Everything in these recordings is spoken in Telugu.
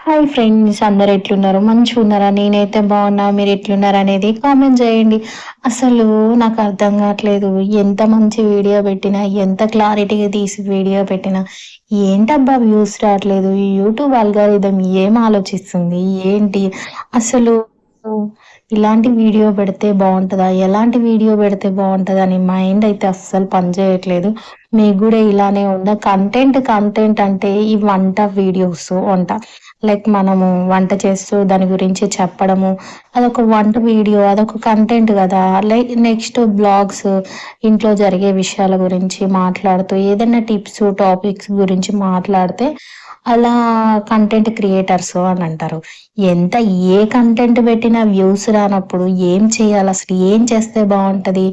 హాయ్ ఫ్రెండ్స్, అందరు ఎట్లున్నారు? మంచిగున్నారా? నేనైతే బాగున్నా. మీరు ఎట్లున్నారు అనేది కామెంట్ చేయండి. అసలు నాకు అర్థం కావట్లేదు. ఎంత మంచి వీడియో పెట్టినా, ఎంత క్లారిటీగా తీసి వీడియో పెట్టినా ఏంటబ్బా వ్యూస్ రావట్లేదు. ఈ యూట్యూబ్ అల్గారిథం ఏం ఆలోచిస్తుంది? ఏంటి అసలు? ఇలాంటి వీడియో పెడితే బాగుంటుందా, ఎలాంటి వీడియో పెడితే బాగుంటుందా అని మైండ్ అయితే అస్సలు పనిచేయట్లేదు. మీకు కూడా ఇలానే ఉందా? కంటెంట్ కంటెంట్ అంటే ఈ వంట వీడియోస్, వంట లైక్ మనము వంట చేస్తూ దాని గురించి చెప్పడము, అదొక వంట వీడియో, అదొక కంటెంట్ కదా. లైక్ నెక్స్ట్ బ్లాగ్స్, ఇంట్లో జరిగే విషయాల గురించి మాట్లాడుతూ ఏదైనా టిప్స్ టాపిక్స్ గురించి మాట్లాడితే అలా కంటెంట్ క్రియేటర్స్ అని అంటారు. ఎంత ఏ కంటెంట్ పెట్టినా వ్యూస్ రానప్పుడు ఏం చేయాలి? అసలు ఏం చేస్తే బాగుంటుంది?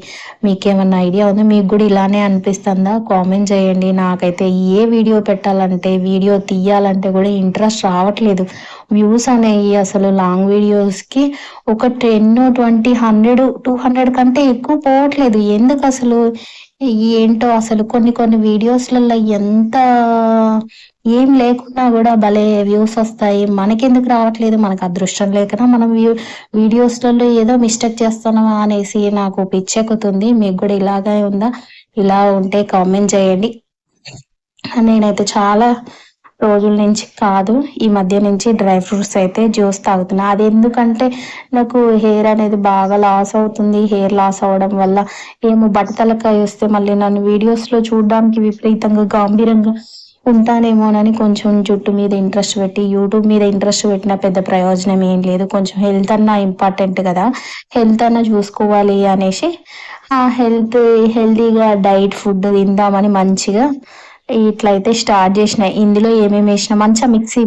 మీకేమన్నా ఐడియా ఉందా? మీకు కూడా ఇలానే అనిపిస్తుందా? కామెంట్ చేయండి. నాకైతే ఏ వీడియో పెట్టాలంటే, వీడియో తీయాలంటే కూడా ఇంట్రెస్ట్ రావట్లేదు. వ్యూస్ అనేవి అసలు లాంగ్ వీడియోస్కి ఒక 10, 20, 100, 200 కంటే ఎక్కువ పోవట్లేదు. ఎందుకు అసలు? ఏంటో అసలు కొన్ని కొన్ని వీడియోస్లలో ఎంత ఏం లేకున్నా కూడా భలే వ్యూస్ వస్తాయి. మనకెందుకు రావట్లేదు? మనకు అదృష్టం లేకనా? మనం వీడియోస్లలో ఏదో మిస్టేక్ చేస్తున్నామా అనేసి నాకు పిచ్చెక్కుతుంది. మీకు కూడా ఇలాగే ఉందా? ఇలా ఉంటే కామెంట్ చేయండి. నేనైతే చాలా రోజుల నుంచి కాదు, ఈ మధ్య నుంచి డ్రై ఫ్రూట్స్ అయితే జ్యూస్ తాగుతున్నా. అది ఎందుకంటే నాకు హెయిర్ అనేది బాగా లాస్ అవుతుంది. హెయిర్ లాస్ అవ్వడం వల్ల ఏమో బట్టతలకాయ వస్తే మళ్ళీ నన్ను వీడియోస్లో చూడడానికి విపరీతంగా గాంభీర్యంగా ఉంటానేమోనని కొంచెం జుట్టు మీద ఇంట్రెస్ట్ పెట్టి, యూట్యూబ్ మీద ఇంట్రెస్ట్ పెట్టిన పెద్ద ప్రయోజనం ఏం లేదు. కొంచెం హెల్త్ అన్నా ఇంపార్టెంట్ కదా, హెల్త్ అన్నా చూసుకోవాలి అనేసి ఆ హెల్తీగా డైట్ ఫుడ్ తిందామని మంచిగా ఇట్లయితే స్టార్ట్ చేసిన. ఇందులో ఏమేమి వేసిన మంచిగా మిక్సీ,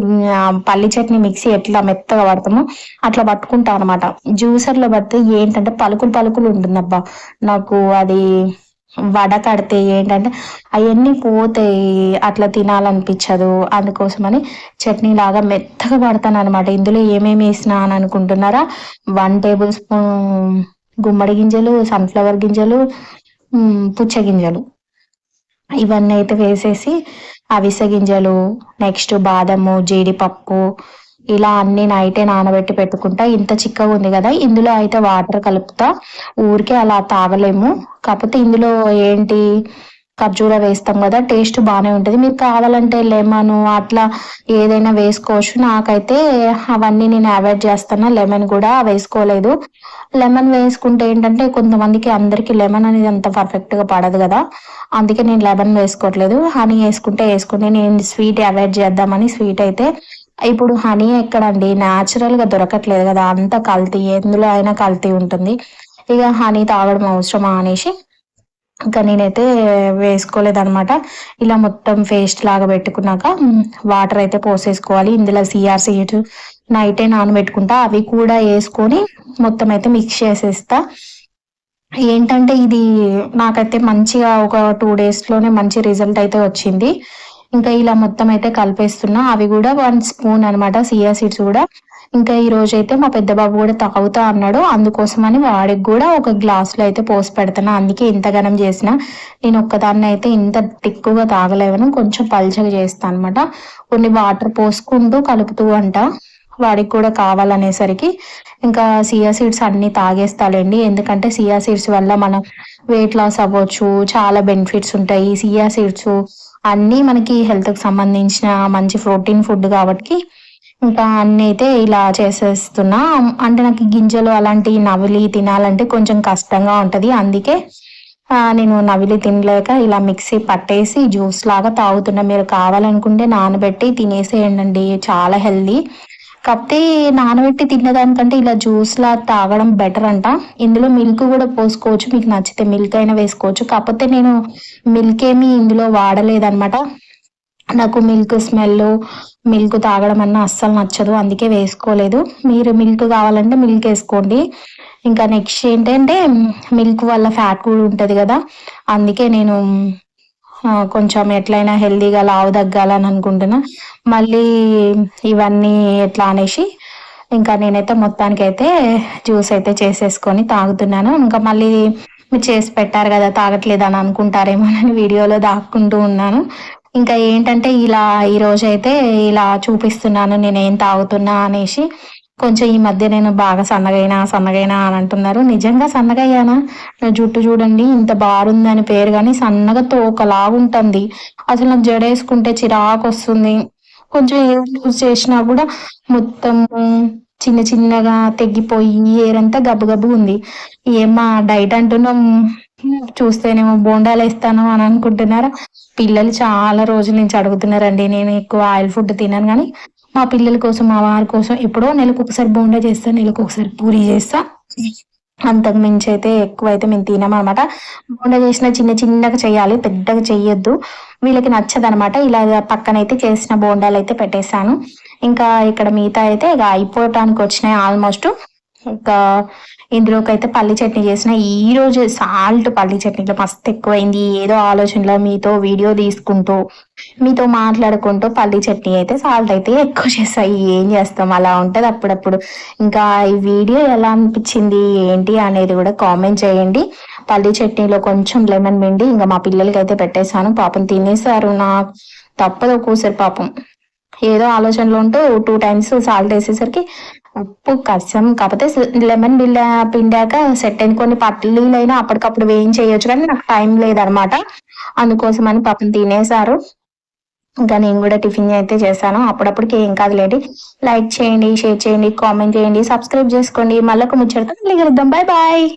పల్లి చట్నీ మిక్సీ ఎట్లా మెత్తగా పడతామో అట్లా పట్టుకుంటా అనమాట. జ్యూసర్లో పడితే ఏంటంటే పలుకులు పలుకులు ఉంటుందబ్బా. నాకు అది వడ కడితే ఏంటంటే అవన్నీ పోతాయి, అట్లా తినాలనిపించదు. అందుకోసమని చట్నీ లాగా మెత్తగా పడతాను అనమాట. ఇందులో ఏమేమి వేసినా అని అనుకుంటున్నారా? 1 టేబుల్ స్పూన్ గుమ్మడి గింజలు, సన్ఫ్లవర్ గింజలు, పుచ్చ గింజలు, ఇవన్నీ అయితే వేసేసి అవిసె గింజలు, నెక్స్ట్ బాదము, జీడిపప్పు, ఇలా అన్ని నైటే నానబెట్టి పెట్టుకుంటా. ఇంత చిక్కగా ఉంది కదా, ఇందులో అయితే వాటర్ కలుపుతా. ఊరికే అలా తాగలేము. కాకపోతే ఇందులో ఏంటి, ఖర్జూర వేస్తాం కదా, టేస్ట్ బాగానే ఉంటుంది. మీరు కావాలంటే లెమన్ అట్లా ఏదైనా వేసుకోవచ్చు. నాకైతే అవన్నీ నేను అవాయిడ్ చేస్తాను. లెమన్ కూడా వేసుకోలేదు. లెమన్ వేసుకుంటే ఏంటంటే కొంతమందికి, అందరికి లెమన్ అనేది అంత పర్ఫెక్ట్గా పడదు కదా, అందుకే నేను లెమన్ వేసుకోవట్లేదు. హనీ వేసుకుంటే వేసుకుంటే, నేను స్వీట్ అవాయిడ్ చేద్దామని స్వీట్ అయితే ఇప్పుడు హనీ ఎక్కడండి, న్యాచురల్గా దొరకట్లేదు కదా, అంత కల్తీ, ఎందులో అయినా కల్తీ ఉంటుంది. ఇక హనీ తాగడం అవసరమా అనేసి ఇంకా నేనైతే వేసుకోలేదనమాట. ఇలా మొత్తం పేస్ట్ లాగా పెట్టుకున్నాక వాటర్ అయితే పోసేసుకోవాలి. ఇందులో సిఆర్ సీడ్స్ నైటే నానబెట్టుకుంటా, అవి కూడా వేసుకొని మొత్తం అయితే మిక్స్ చేసేస్తా. ఏంటంటే ఇది నాకైతే మంచిగా ఒక 2 డేస్లోనే మంచి రిజల్ట్ అయితే వచ్చింది. ఇంకా ఇలా మొత్తం అయితే కలిపేస్తున్నా. అవి కూడా 1 స్పూన్ అనమాట, సియా సీడ్స్ కూడా. ఇంకా ఈ రోజు అయితే మా పెద్ద బాబు కూడా తాగుతా అన్నాడు, అందుకోసమని వాడికి కూడా ఒక గ్లాసులో అయితే పోసి పెడతాను. అందుకే ఇంతగానం చేసిన. నేను ఒక్కదాన్ని అయితే ఇంత తిక్కుగా తాగలేవను, కొంచెం పల్చగా చేస్తాను అనమాట. కొన్ని వాటర్ పోసుకుంటూ కలుపుతూ అంట, వాడికి కూడా కావాలనేసరికి ఇంకా సియా సీడ్స్ అన్ని తాగేస్తాలేండి. ఎందుకంటే సియా సీడ్స్ వల్ల మనం వెయిట్ లాస్ అవ్వచ్చు, చాలా బెనిఫిట్స్ ఉంటాయి. సియా సీడ్స్ అన్నీ మనకి హెల్త్కి సంబంధించిన మంచి ప్రోటీన్ ఫుడ్ కాబట్టి ఇంకా అన్నీ అయితే ఇలా చేసేస్తున్నా. అంటే నాకు గింజలు అలాంటి నవిలి తినాలంటే కొంచెం కష్టంగా ఉంటుంది. అందుకే నేను నవిలి తినలేక ఇలా మిక్సీ పట్టేసి జ్యూస్ లాగా తాగుతున్నా. మీరు కావాలనుకుంటే నానబెట్టి తినేసేయండి, చాలా హెల్దీ. కాకపోతే నానబెట్టి తినేదానికంటే ఇలా జ్యూస్లా తాగడం బెటర్ అంట. ఇందులో మిల్క్ కూడా పోసుకోవచ్చు, మీకు నచ్చితే మిల్క్ అయినా వేసుకోవచ్చు. కాకపోతే నేను మిల్క్ ఏమీ ఇందులో వాడలేదన్నమాట. నాకు మిల్క్ స్మెల్, మిల్క్ తాగడం అన్నా అస్సలు నచ్చదు, అందుకే వేసుకోలేదు. మీరు మిల్క్ కావాలంటే మిల్క్ వేసుకోండి. ఇంకా నెక్స్ట్ ఏంటంటే మిల్క్ వల్ల ఫ్యాట్ కూడా ఉంటుంది కదా, అందుకే నేను కొంచెం ఎట్లయినా హెల్దీగా లావు తగ్గాలని అనుకుంటున్నా. మళ్ళీ ఇవన్నీ ఎట్లా అనేసి ఇంకా నేనైతే మొత్తానికైతే జ్యూస్ అయితే చేసేసుకొని తాగుతున్నాను. ఇంకా మళ్ళీ మీరు చేసి పెట్టారు కదా తాగట్లేదు అని అనుకుంటారేమో అని వీడియోలో దాక్కుంటూ ఉన్నాను. ఇంకా ఏంటంటే ఇలా ఈరోజైతే ఇలా చూపిస్తున్నాను నేనేం తాగుతున్నా అనేసి. కొంచెం ఈ మధ్య నేను బాగా సన్నగైనా అని అంటున్నారు. నిజంగా సన్నగయ్యానా? నా జుట్టు చూడండి ఇంత బారుందని పేరు గాని సన్నగా తోకలాగుంటుంది. అసలు నాకు జడేసుకుంటే చిరాకొస్తుంది. కొంచెం హెయిర్ లూజ్ చేసినా గూడా మొత్తం చిన్నగా తెగ్గిపోయి హెయిర్ అంతా గబ్బుగబ్బుగుంది. ఏమ్మా డైట్ అంటున్నాం, చూస్తేనేమో బోండాలేస్తాను అని అనుకుంటున్నారా? పిల్లలు చాలా రోజుల నుంచి అడుగుతున్నారండి. నేను ఎక్కువ ఆయిల్ ఫుడ్ తినను గానీ, మా పిల్లల కోసం, మా వారి కోసం ఎప్పుడో నెలకొకసారి బోండా చేస్తా, నెలకొకసారి పూరి చేస్తా. అంతకు మించయితే ఎక్కువైతే మేము తినమనమాట. బోండా చేసినా చిన్నగా చేయాలి. పెద్దగా చెయ్యొద్దు. వీళ్ళకి నచ్చదనమాట. ఇలా పక్కనైతే చేసిన బోండాలైతే పెట్టేసాను. ఇంకా ఇక్కడ మిగతా అయితే ఇక అయిపోవటానికొచ్చినాయి ఆల్మోస్ట్. ఇంకా ఇందులోకైతే పల్లి చట్నీ చేసిన. ఈరోజు సాల్ట్ పల్లి చట్నీలో మస్తు ఎక్కువైంది. ఏదో ఆలోచనలో మీతో వీడియో తీసుకుంటూ, మీతో మాట్లాడుకుంటూ పల్లి చట్నీ అయితే సాల్ట్ అయితే ఎక్కువ చేస్తాయి. ఏం చేస్తాం అలా ఉంటది అప్పుడప్పుడు. ఇంకా ఈ వీడియో ఎలా అనిపించింది ఏంటి అనేది కూడా కామెంట్ చేయండి. పల్లి చట్నీలో కొంచెం లెమన్ పిండి ఇంకా మా పిల్లలకి అయితే పెట్టేశాను. పాపం తినేసారు. నాకు తప్పదు ఒక్కోసారి పాపం. ఏదో ఆలోచనలో ఉంటూ 2 టైమ్స్ సాల్ట్ వేసేసరికి ఉప్పు కష్టం. కాకపోతే లెమన్ పిండాక సెట్ అయింది. కొన్ని పల్లీలైనా అప్పటికప్పుడు వేయించేయొచ్చు కానీ నాకు టైం లేదనమాట. అందుకోసమని పాపం తినేసారు. ఇంకా నేను కూడా టిఫిన్ అయితే చేశాను. అప్పుడప్పటికి ఏం కాదులేండి. లైక్ చేయండి, షేర్ చేయండి, కామెంట్ చేయండి, సబ్స్క్రైబ్ చేసుకోండి. మళ్ళొక ముచ్చటతో మళ్ళీ కలుద్దాం. Bye bye.